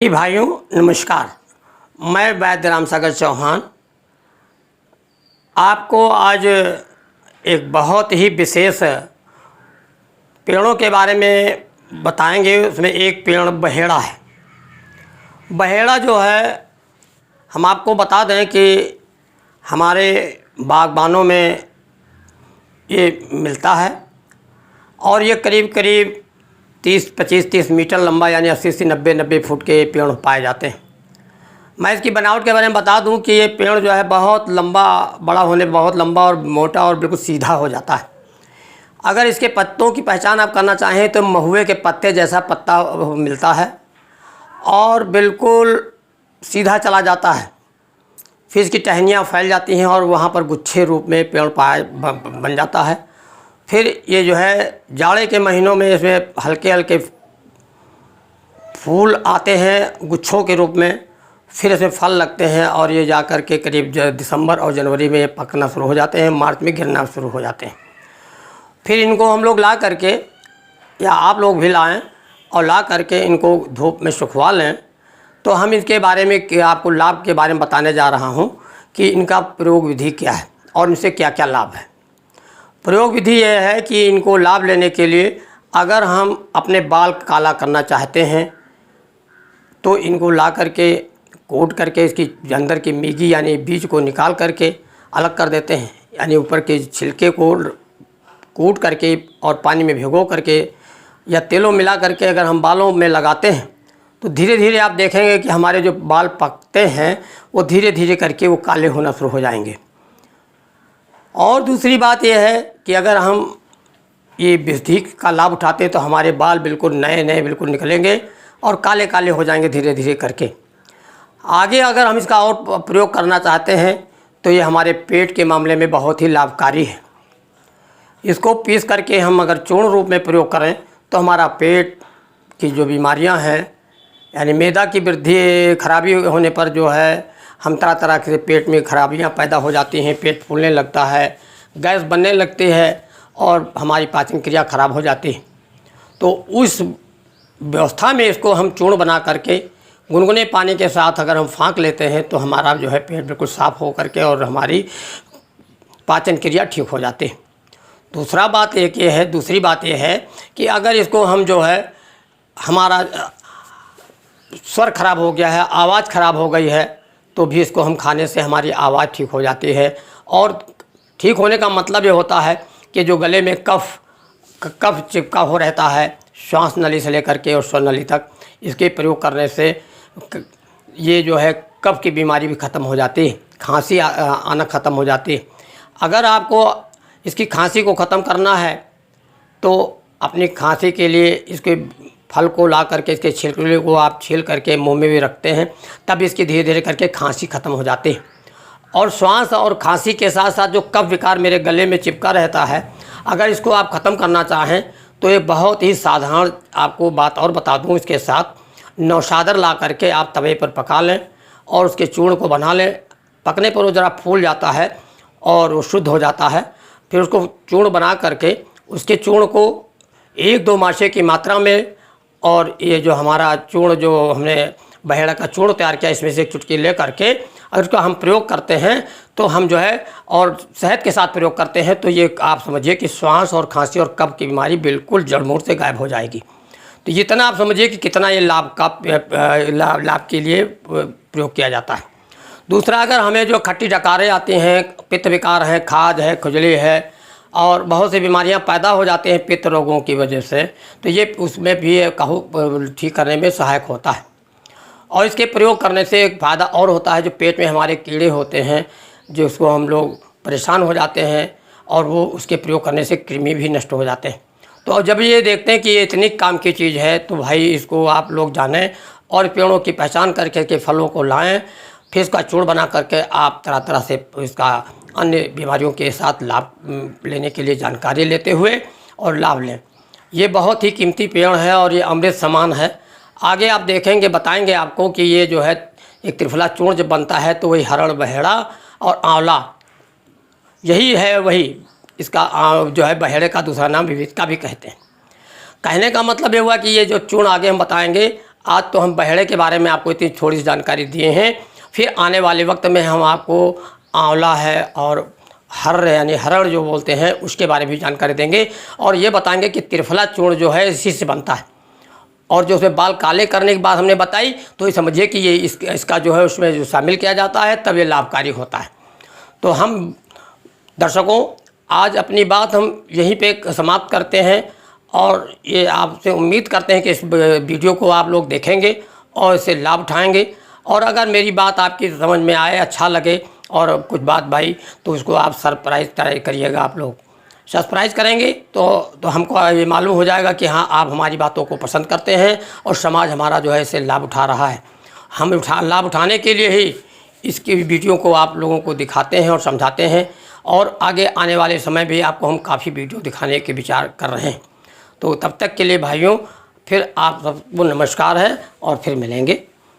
जी भाइयों नमस्कार। मैं वैद्य राम सागर चौहान आपको आज एक बहुत ही विशेष पेड़ों के बारे में बताएंगे। उसमें एक पेड़ बहेड़ा है। बहेड़ा जो है, हम आपको बता दें कि हमारे बागबानों में ये मिलता है और ये करीब करीब 25-30 मीटर लंबा यानी 80 से 90 फुट के पेड़ पाए जाते हैं। मैं इसकी बनावट के बारे में बता दूं कि ये पेड़ जो है बहुत लंबा, बड़ा होने बहुत लंबा और मोटा और बिल्कुल सीधा हो जाता है। अगर इसके पत्तों की पहचान आप करना चाहें तो महुए के पत्ते जैसा पत्ता मिलता है और बिल्कुल सीधा चला जाता है। फिर इसकी टहनियाँ फैल जाती हैं और वहाँ पर गुच्छे रूप में पेड़ बन जाता है। फिर ये जो है जाड़े के महीनों में इसमें हल्के हल्के फूल आते हैं गुच्छों के रूप में। फिर इसमें फल लगते हैं और ये जा कर के करीब दिसंबर और जनवरी में पकना शुरू हो जाते हैं, मार्च में गिरना शुरू हो जाते हैं। फिर इनको हम लोग ला करके, या आप लोग भी लाएं और ला करके इनको धूप में सुखवा लें। तो हम इसके बारे में आपको लाभ के बारे में बताने जा रहा हूँ कि इनका प्रयोग विधि क्या है और इनसे क्या क्या लाभ है। प्रयोग विधि यह है कि इनको लाभ लेने के लिए अगर हम अपने बाल काला करना चाहते हैं तो इनको ला करके कोट करके इसकी अंदर की मीगी यानी बीज को निकाल करके अलग कर देते हैं, यानी ऊपर के छिलके को कूट करके और पानी में भिगो करके या तेलों मिला करके अगर हम बालों में लगाते हैं तो धीरे धीरे आप देखेंगे कि हमारे जो बाल पकते हैं वो धीरे धीरे करके वो काले होना शुरू हो जाएंगे। और दूसरी बात यह है कि अगर हम ये विधि का लाभ उठाते हैं तो हमारे बाल बिल्कुल नए नए बिल्कुल निकलेंगे और काले काले हो जाएंगे धीरे धीरे करके। आगे अगर हम इसका और प्रयोग करना चाहते हैं तो ये हमारे पेट के मामले में बहुत ही लाभकारी है। इसको पीस करके हम अगर चूर्ण रूप में प्रयोग करें तो हमारा पेट की जो बीमारियां हैं, यानी मैदा की वृद्धि खराबी होने पर जो है हम तरह तरह के पेट में खराबियां पैदा हो जाती हैं, पेट फूलने लगता है, गैस बनने लगती है और हमारी पाचन क्रिया खराब हो जाती है। तो उस व्यवस्था में इसको हम चूर्ण बना करके गुनगुने पानी के साथ अगर हम फाँक लेते हैं तो हमारा जो है पेट बिल्कुल साफ़ हो करके और हमारी पाचन क्रिया ठीक हो जाती है। दूसरी बात ये है कि अगर इसको हम जो है हमारा स्वर खराब हो गया है, आवाज़ खराब हो गई है, तो भी इसको हम खाने से हमारी आवाज़ ठीक हो जाती है। और ठीक होने का मतलब ये होता है कि जो गले में कफ चिपका हो रहता है श्वास नली से लेकर के और स्वर नली तक, इसके प्रयोग करने से ये जो है कफ की बीमारी भी ख़त्म हो जाती है, खांसी आना ख़त्म हो जाती है। अगर आपको इसकी खांसी को ख़त्म करना है तो अपनी खांसी के लिए इसके फल को ला करके इसके छिलके को आप छील करके मुंह में भी रखते हैं, तब इसकी धीरे धीरे करके खांसी ख़त्म हो जाती है। और श्वास और खांसी के साथ साथ जो कफ विकार मेरे गले में चिपका रहता है, अगर इसको आप ख़त्म करना चाहें तो ये बहुत ही साधारण आपको बात और बता दूं, इसके साथ नौशादर ला करके आप तवे पर पका लें और उसके चूर्ण को बना लें। पकने पर वो ज़रा फूल जाता है और वो शुद्ध हो जाता है। फिर उसको चूर्ण बना करके उसके चूर्ण को 1-2 माशे की मात्रा में, और ये जो हमारा चूर्ण जो हमने बहेड़ा का चूर्ण तैयार किया इसमें से एक चुटकी ले करके अगर उसका हम प्रयोग करते हैं तो हम जो है और शहद के साथ प्रयोग करते हैं तो ये आप समझिए कि श्वास और खांसी और कफ की बीमारी बिल्कुल जड़ मूल से गायब हो जाएगी। तो इतना आप समझिए कि कितना ये लाभ के लिए प्रयोग किया जाता है। दूसरा, अगर हमें जो खट्टी डकारें आती हैं, पित्त विकार है, खाज है, खुजली है और बहुत सी बीमारियां पैदा हो जाती हैं पित्त रोगों की वजह से, तो ये उसमें भी ठीक करने में सहायक होता है। और इसके प्रयोग करने से एक फ़ायदा और होता है, जो पेट में हमारे कीड़े होते हैं जो उसको हम लोग परेशान हो जाते हैं और वो उसके प्रयोग करने से कृमि भी नष्ट हो जाते हैं। तो जब ये देखते हैं कि ये इतनी काम की चीज़ है तो भाई इसको आप लोग जानें और पेड़ों की पहचान करके के फलों को लाएँ, फिर इसका चूर्ण बना करके आप तरह तरह से इसका अन्य बीमारियों के साथ लाभ लेने के लिए जानकारी लेते हुए और लाभ लें। ये बहुत ही कीमती पेड़ है और ये अमृत समान है। आगे आप देखेंगे, बताएंगे आपको कि ये जो है एक त्रिफला चूर्ण जब बनता है तो वही हरण बहेड़ा और आंवला यही है, वही इसका जो है बहेड़े का दूसरा नाम विविधता भी कहते हैं। कहने का मतलब ये हुआ कि ये जो चूर्ण आगे हम बताएंगे, आज तो हम बहेड़े के बारे में आपको इतनी थोड़ी सी जानकारी दिए हैं। फिर आने वाले वक्त में हम आपको आंवला है और हर्र यानी हरड़ जो बोलते हैं उसके बारे में भी जानकारी देंगे, और ये बताएंगे कि त्रिफला चूर्ण जो है इसी से बनता है। और जो उसमें बाल काले करने की बात हमने बताई, तो ये समझिए कि ये इसका जो है उसमें जो शामिल किया जाता है तब ये लाभकारी होता है। तो हम दर्शकों आज अपनी बात हम यहीं पे समाप्त करते हैं, और ये आपसे उम्मीद करते हैं कि इस वीडियो को आप लोग देखेंगे और इससे लाभ उठाएंगे। और अगर मेरी बात आपकी समझ में आए, अच्छा लगे और कुछ बात भाई, तो उसको आप सरप्राइज़ ट्राई करिएगा। आप लोग सब्सक्राइब करेंगे तो हमको ये मालूम हो जाएगा कि हाँ आप हमारी बातों को पसंद करते हैं और समाज हमारा जो है इससे लाभ उठा रहा है। हम लाभ उठाने के लिए ही इसकी वीडियो को आप लोगों को दिखाते हैं और समझाते हैं, और आगे आने वाले समय भी आपको हम काफ़ी वीडियो दिखाने के विचार कर रहे हैं। तो तब तक के लिए भाइयों फिर आप सबको नमस्कार है और फिर मिलेंगे।